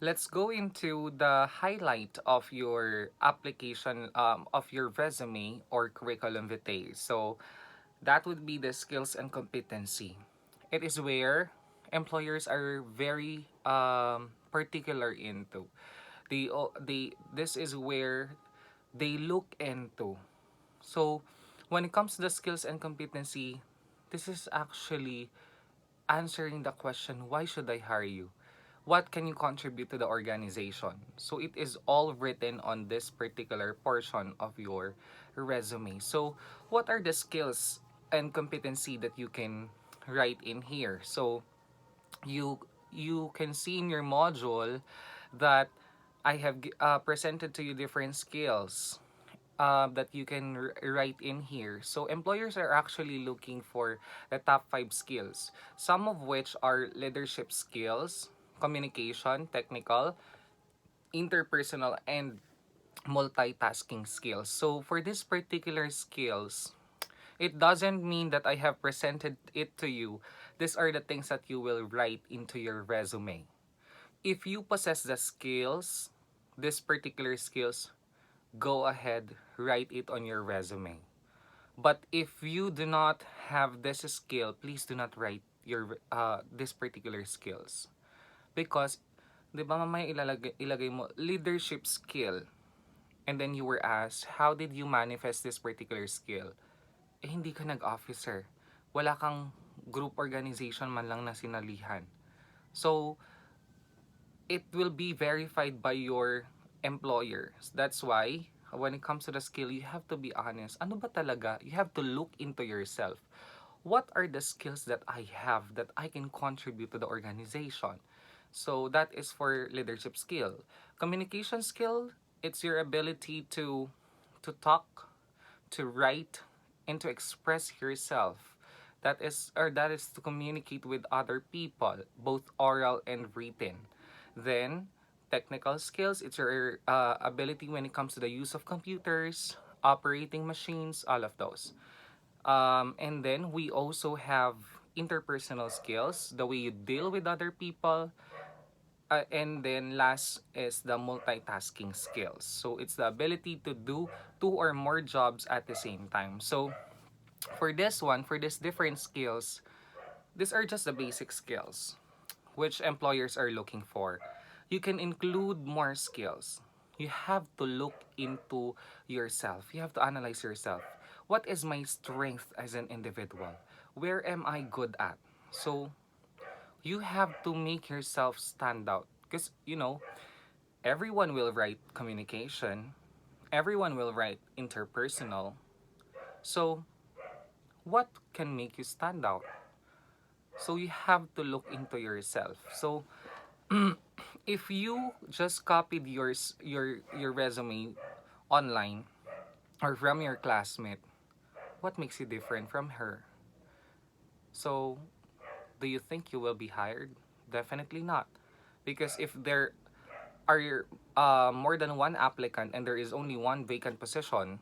let's go into the highlight of your application, of your resume or curriculum vitae. So that would be the skills and competency. It is where employers are very particular into. This is where they look into. So when it comes to the skills and competency, this is actually answering the question, why should I hire you? What can you contribute to the organization? So it is all written on this particular portion of your resume. So what are the skills and competency that you can write in here? So you you can see in your module that I have presented to you different skills that you can write in here. So employers are actually looking for the top 5 skills, some of which are leadership skills, communication, technical, interpersonal, and multitasking skills. So for these particular skills, it doesn't mean that I have presented it to you. These are the things that you will write into your resume. If you possess the skills, these particular skills, go ahead, write it on your resume. But if you do not have this skill, please do not write your this particular skills. Because, di ba mamaya ilagay mo, leadership skill. And then you were asked, how did you manifest this particular skill? Eh, hindi ka nag-officer. Wala kang group organization man lang na sinalihan. So, it will be verified by your employer. That's why when it comes to the skill, you have to be honest. Ano ba talaga? You have to look into yourself. What are the skills that I have that I can contribute to the organization? So that is for leadership skill. Communication skill, it's your ability to talk, to write, and to express yourself. That is to communicate with other people, both oral and written. Then technical skills, it's your ability when it comes to the use of computers, operating machines, all of those. And then we also have interpersonal skills, the way you deal with other people. And then last is the multitasking skills. So it's the ability to do 2 or more jobs at the same time. So for this one, for these different skills, these are just the basic skills which employers are looking for. You can include more skills. You have to look into yourself. You have to analyze yourself. What is my strength as an individual? Where am I good at? So you have to make yourself stand out. Because, everyone will write communication, everyone will write interpersonal. So, what can make you stand out? So, you have to look into yourself. So, if you just copied your resume online or from your classmate, what makes you different from her? So, do you think you will be hired? Definitely not. Because if there are more than one applicant and there is only one vacant position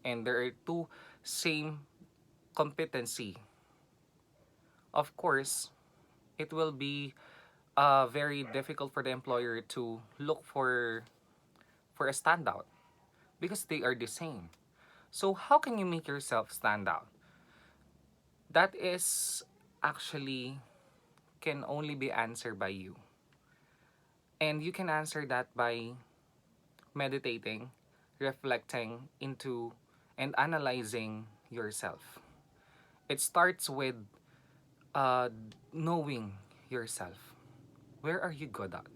and there are two same competency, of course, it will be very difficult for the employer to look for a standout because they are the same. So how can you make yourself stand out? That is actually can only be answered by you. And you can answer that by meditating, reflecting into and analyzing yourself. It starts with uh, knowing yourself. Where are you good at?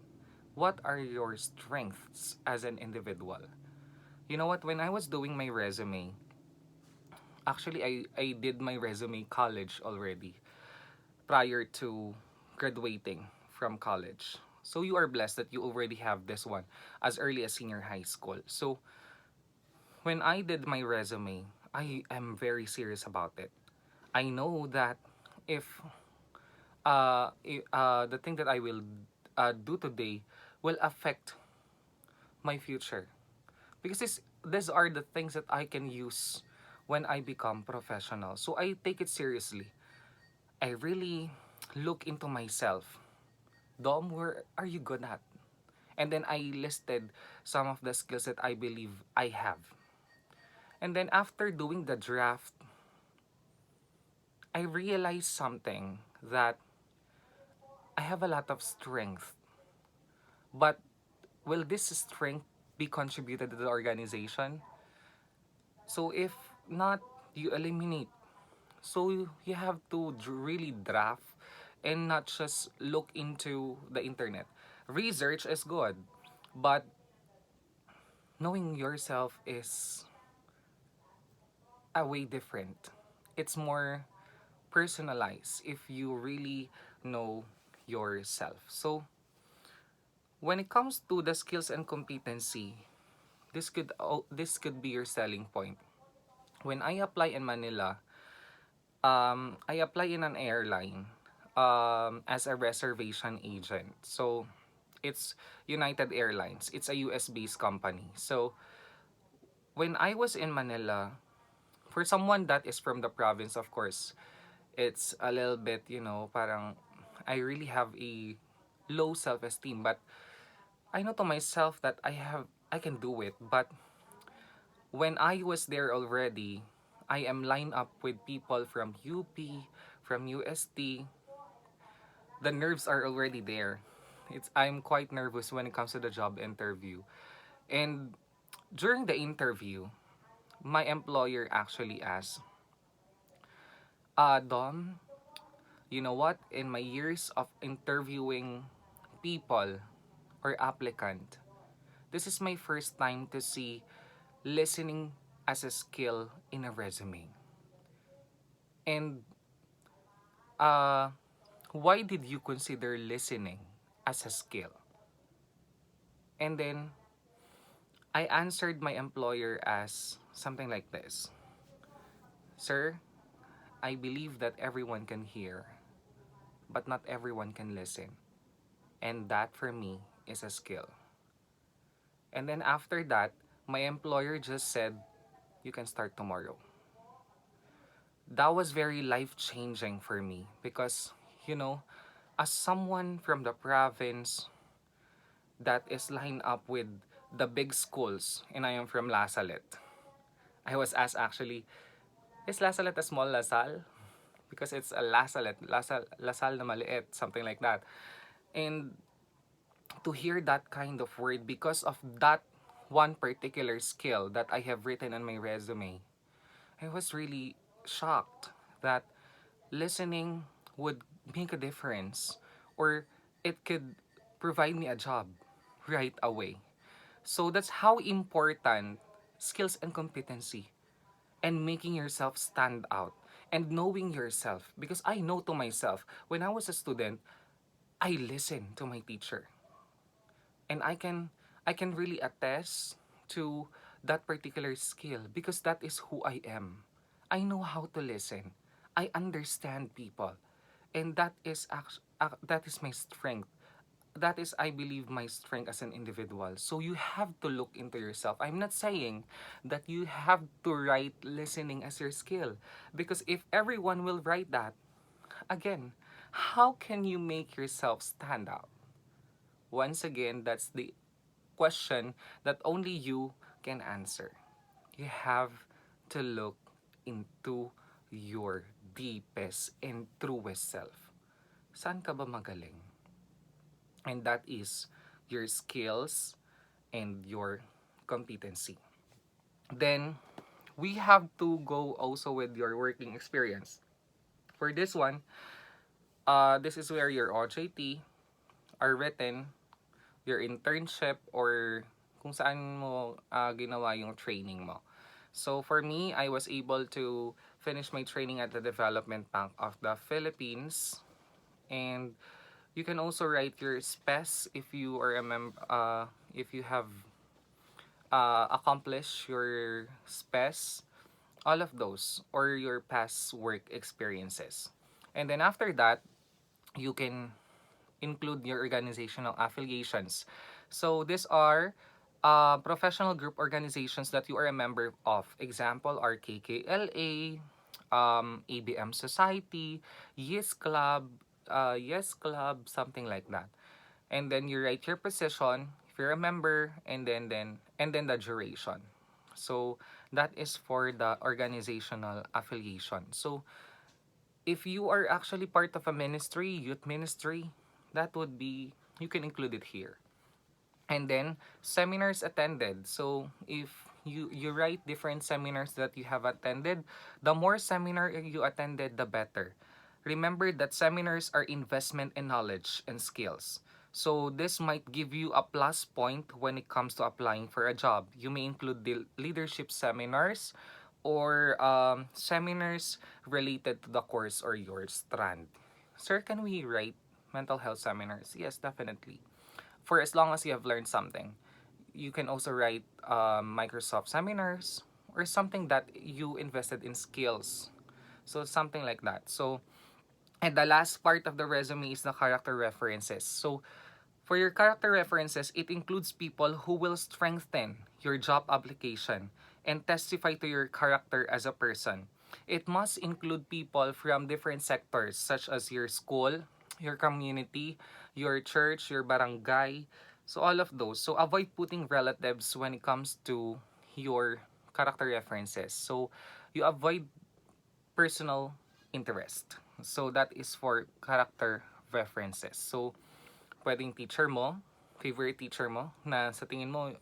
What are your strengths as an individual? You know what? When I was doing my resume, actually, I did my resume college already prior to graduating from college. So you are blessed that you already have this one as early as senior high school. So when I did my resume, I am very serious about it. I know that if the thing that I will do today will affect my future because these are the things that I can use when I become professional. So I take it seriously. I really look into myself. Dom, where are you good at? And then I listed some of the skills that I believe I have. And then after doing the draft, I realized something that I have a lot of strength. But will this strength be contributed to the organization? So if not, you eliminate. So you have to really draft and not just look into the internet. Research is good, but knowing yourself is a way different. It's more personalized if you really know yourself. So when it comes to the skills and competency, this could be your selling point. When I apply in Manila, I apply in an airline as a reservation agent. So it's United Airlines. It's a US based company. So when I was in Manila, for someone that is from the province, of course, it's a little bit, parang I really have a low self-esteem, but I know to myself that I can do it. But when I was there already, I am lined up with people from UP, from UST. The nerves are already there. I'm quite nervous when it comes to the job interview. And during the interview, my employer actually asked, Dom, you know what? In my years of interviewing people or applicant, this is my first time to see listening as a skill in a resume. And uh, why did you consider listening as a skill? And then I answered my employer as something like this: Sir, I believe that everyone can hear, but not everyone can listen. And that for me is a skill. And then after that, my employer just said, you can start tomorrow. That was very life changing for me because, you know, as someone from the province that is lined up with the big schools, and I am from La Salette, I was asked actually, is La Salette a small LaSalle? Because it's a La Salette, LaSalle na maliit, something like that. And to hear that kind of word because of that one particular skill that I have written on my resume, I was really shocked that listening would make a difference or it could provide me a job right away. So that's how important skills and competency and making yourself stand out and knowing yourself, because I know to myself when I was a student, I listened to my teacher, and I can really attest to that particular skill because that is who I am. I know how to listen. I understand people, and that is my strength. That is, I believe, my strength as an individual. So you have to look into yourself. I'm not saying that you have to write listening as your skill, because if everyone will write that, again, how can you make yourself stand out? Once again, that's the question that only you can answer. You have to look into your deepest and truest self. Saan ka ba magaling? And that is your skills and your competency. Then, we have to go also with your working experience. For this one, this is where your OJT are written, your internship, or kung saan mo ginawa yung training mo. So for me, I was able to finish my training at the Development Bank of the Philippines. And you can also write your SPES if you are a if you have accomplished your SPES, all of those, or your past work experiences. And then after that, you can include your organizational affiliations. So these are professional group organizations that you are a member of. Example are KKLA, ABM Society, Yes Club, yes club, something like that. And then you write your position, if you're a member, and then the duration. So that is for the organizational affiliation. So if you are actually part of a ministry, youth ministry, that would be, you can include it here. And then seminars attended. So if you write different seminars that you have attended, the more seminar you attended, the better. Remember that seminars are investment in knowledge and skills. So this might give you a plus point when it comes to applying for a job. You may include the leadership seminars or seminars related to the course or your strand. Sir, can we write mental health seminars? Yes, definitely. For as long as you have learned something. You can also write Microsoft seminars or something that you invested in skills. So something like that. So, and the last part of the resume is the character references. So for your character references, it includes people who will strengthen your job application and testify to your character as a person. It must include people from different sectors such as your school, your community, your church, your barangay. So all of those. So avoid putting relatives when it comes to your character references. So you avoid personal interest. So that is for character references. So pwedeng teacher mo, favorite teacher mo, na sa tingin mo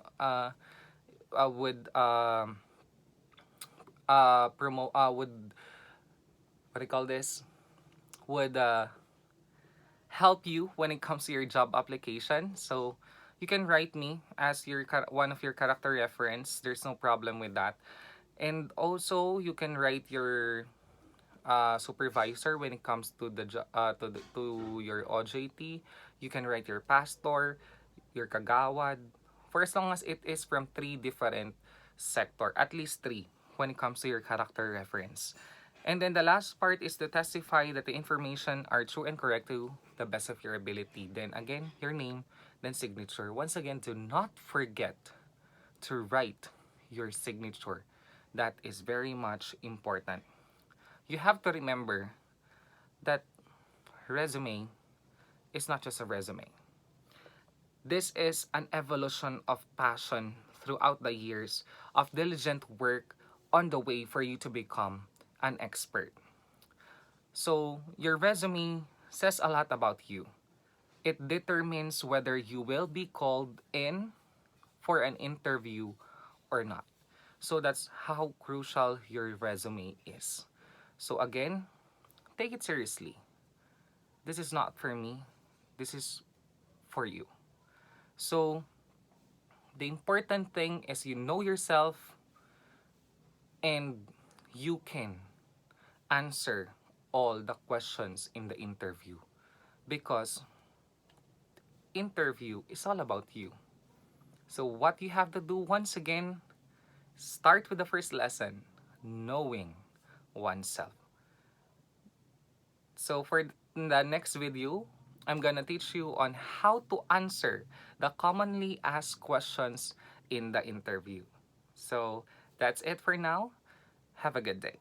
would promote would, what do you call this, would help you when it comes to your job application. So you can write me as your one of your character reference. There's no problem with that. And also you can write your supervisor when it comes to to your OJT. You can write your pastor, your kagawad, for as long as it is from three different sector, at least three, when it comes to your character reference. And then the last part is to testify that the information are true and correct to the best of your ability. Then again, your name, then signature. Once again, do not forget to write your signature. That is very much important. You have to remember that resume is not just a resume. This is an evolution of passion throughout the years of diligent work on the way for you to become an expert. So, your resume says a lot about you. It determines whether you will be called in for an interview or not. So, that's how crucial your resume is. So, again, take it seriously. This is not for me, this is for you. So, the important thing is you know yourself and you can answer all the questions in the interview because interview is all about you. So what you have to do, once again, start with the first lesson, knowing oneself. So for the next video, I'm gonna teach you on how to answer the commonly asked questions in the interview. So that's it for now. Have a good day.